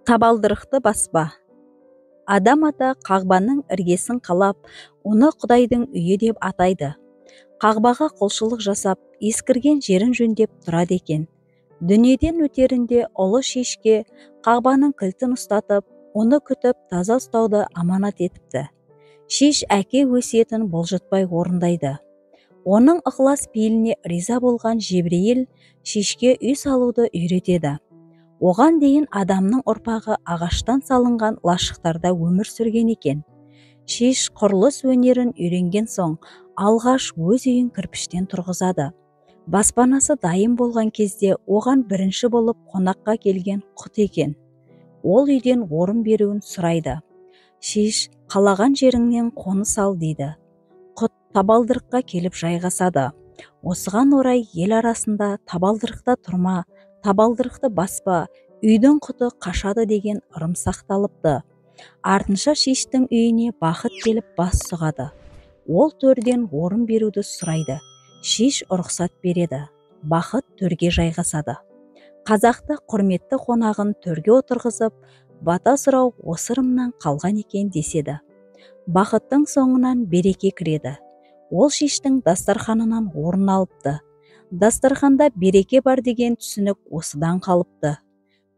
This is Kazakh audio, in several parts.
Табалдырықты баспа. Адам ата қағбаның іргесін қалап, оны Құдайдың үйі деп атайды. Қағбаға құлшылық жасап, ескірген жерін жөндеп тұрады екен. Дүниеден өтерінде ұлы шешке қағбаның кілтін ұстатып, оны күтіп таза ұстауды аманат етіпті. Шеш әке өсиетін бұлжытпай орындайды. Оның ықылас пейіліне риза болған Жебірейіл шешке үй салуды үйретеді. Оған дейін адамның ұрпағы ағаштан салынған лашықтарда өмір сүрген екен. Шеш құрылыс өнерін үйренген соң, алғаш өз үйін кірпіштен тұрғызады. Баспанасы дайын болған кезде оған бірінші болып қонаққа келген құт екен. Ол үйден орын беруін сұрайды. Шеш қалаған жеріңнен қоныс ал дейді. Құт табалдырыққа келіп жайғасады. Осыған орай ел арасында табалдырықта тұрма, табалдырықты баспа, үйдің құты қашады деген ырым сақталыпты. Артынша шештің үйіне бақыт келіп бас сұғады. Ол төрден орын беруді сұрайды. Шеш рұқсат береді. Бақыт төрге жайғасады. Қазақта құрметті қонағын төрге отырғызып, бата сұрау осы ырымнан қалған екен деседі. Бақыттың соңынан береке кіреді. Ол шештің дастарханынан орын алыпты. Дастарханда береке бар деген түсінік осыдан қалыпты.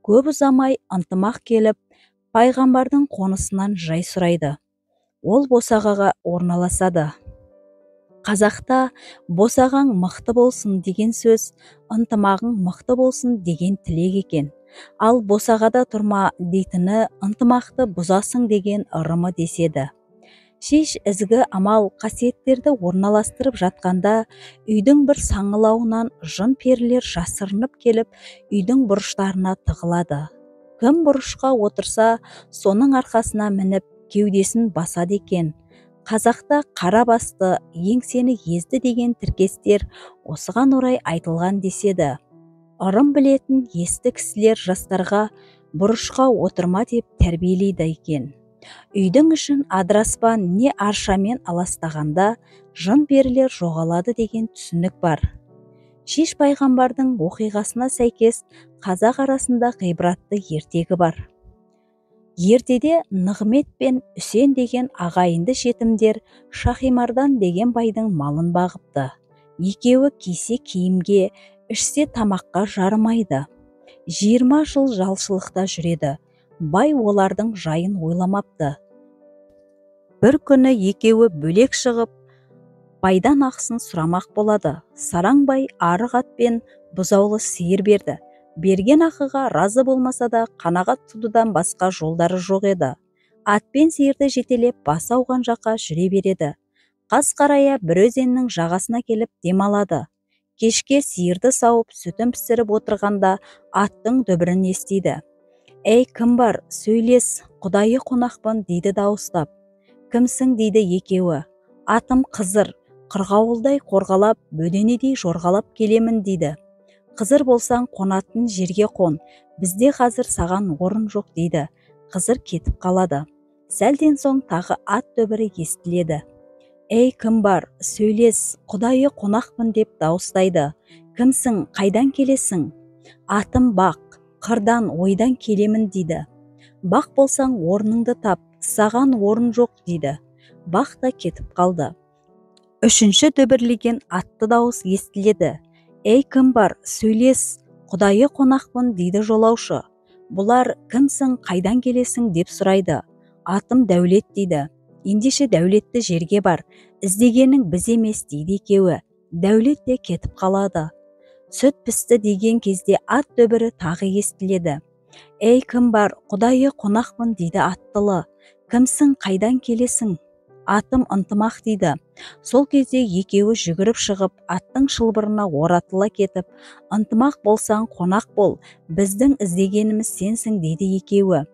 Көп ұзамай ынтымақ келіп, пайғамбардың қонысынан жай сұрайды. Ол босағаға орналасады. Қазақта босағаң мықты болсын деген сөз, ынтымағың мықты болсын деген тілек екен. Ал босағада тұрма дейтіні ынтымақты бұзасың деген ырымы деседі. Шеш ізгі амал қасиеттерді орналастырып жатқанда, үйдің бір саңылауынан жын перілер жасырынып келіп, үйдің бұрыштарына тығылады. Кім бұрышқа отырса, соның арқасына мініп, кеудесін басады екен. Қазақта қара басты, еңсені езді деген тіркестер осыған орай айтылған деседі. Ырым білетін есті кісілер жастарға бұрышқа отырма деп тәрбиелейді екен. Үйдің ішін адыраспан не аршамен аластағанда жын перілер жоғалады деген түсінік бар. Шеш пайғамбардың оқиғасына сәйкес қазақ арасында ғибратты ертегі бар. Ертеде Нығмет пен Үсен деген ағайынды жетімдер Шахимардан деген байдың малын бағыпты. Екеуі кисе киімге, ішсе тамаққа жарымайды. 20 жыл жалшылықта жүреді. Бай олардың жайын ойламапты. Бір күні екеуі бөлек шығып, байдан ақысын сұрамақ болады. Сараң бай арық ат пен бұзаулы сиыр берді. Берген ақыға разы болмаса да қанағат тұтудан басқа жолдары жоқ еді. Ат пен сиырды жетелеп басы ауған жаққа жүре береді. Қас қарая бір өзеннің жағасына келіп демалады. Кешке сиырды сауып сүтін пісіріп отырғанда аттың дүбірін естиді. «Ей, кім бар? Сөйлес, Құдайы қонақпын» дейді дауыстап. «Кімсің?» дейді екеуі. «Атым Қызыр, қырғауылдай қорғалап, бөденедей жорғалап келемін» дейді. «Қызыр болсаң қонатын жерге қон, бізде қазір саған орын жоқ» дейді. Қызыр кетіп қалады. Сәлден соң тағы ат дүбірі естіледі. «Ей, кім бар? Сөйлес, Құдайы қонақпын» деп дауыстайды. «Кімсің? Қайдан келесің?» «Атым Бақ, қырдан ойдан келемін» дейді. «Бақ болсаң орныңды тап, саған орын жоқ» дейді. Бақ та кетіп қалды. Үшінші дүбірлеген атты дауыс естіледі. «Ей, кім бар? Сөйлес, Құдайы қонақпын» дейді жолаушы. Бұлар «Кімсің? Қайдан келесің?» деп сұрайды. «Атым Дәулет» дейді. «Ендеше дәулетті жерге бар, іздегенің біз емес» дейді екеуі. Дәулет те кетіп қалады. Сүт пісті деген кезде ат дүбірі тағы естіледі. «Ей, кім бар? Құдайы қонақпын» дейді аттылы. «Кімсің? Қайдан келесің?» «Атым Ынтымақ» дейді. Сол кезде екеуі жүгіріп шығып, аттың шылбырына оратыла кетіп, «Ынтымақ болсаң қонақ бол, біздің іздегеніміз сенсің» дейді екеуі.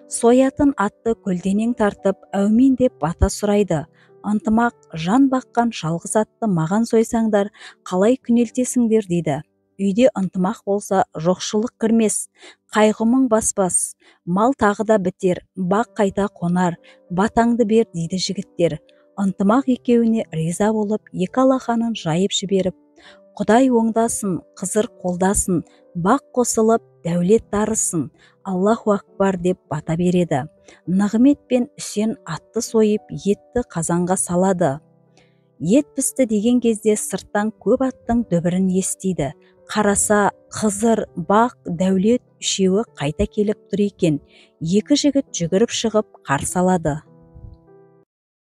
Соятын атты көлденең тартып, әумин деп бата сұрайды. «Ынтымақ, жан баққан жалғыз атты маған сойсаңдар, қалай күнелтесіңдер» дейді. Үйде ынтымақ болса, жоқшылық кірмес, қайғымың баспас, мал тағы да бітер, бақ қайта қонар, батаңды бер дейді жігіттер. Ынтымақ екеуіне риза болып, екі алақанын жайып жіберіп, Құдай оңдасын, Қызыр қолдасын, бақ қосылып, дәулет дарысын, Аллаху акбар деп бата береді. Нығмет пен Үсен атты сойып, етті қазанға салады. Ет пісті деген кезде сырттан көп аттың дүбірін естиді. Қараса, Қызыр, Бақ, Дәулет үшеуі қайта келіп тұр екен. Екі жігіт жүгіріп шығып қарсы алады.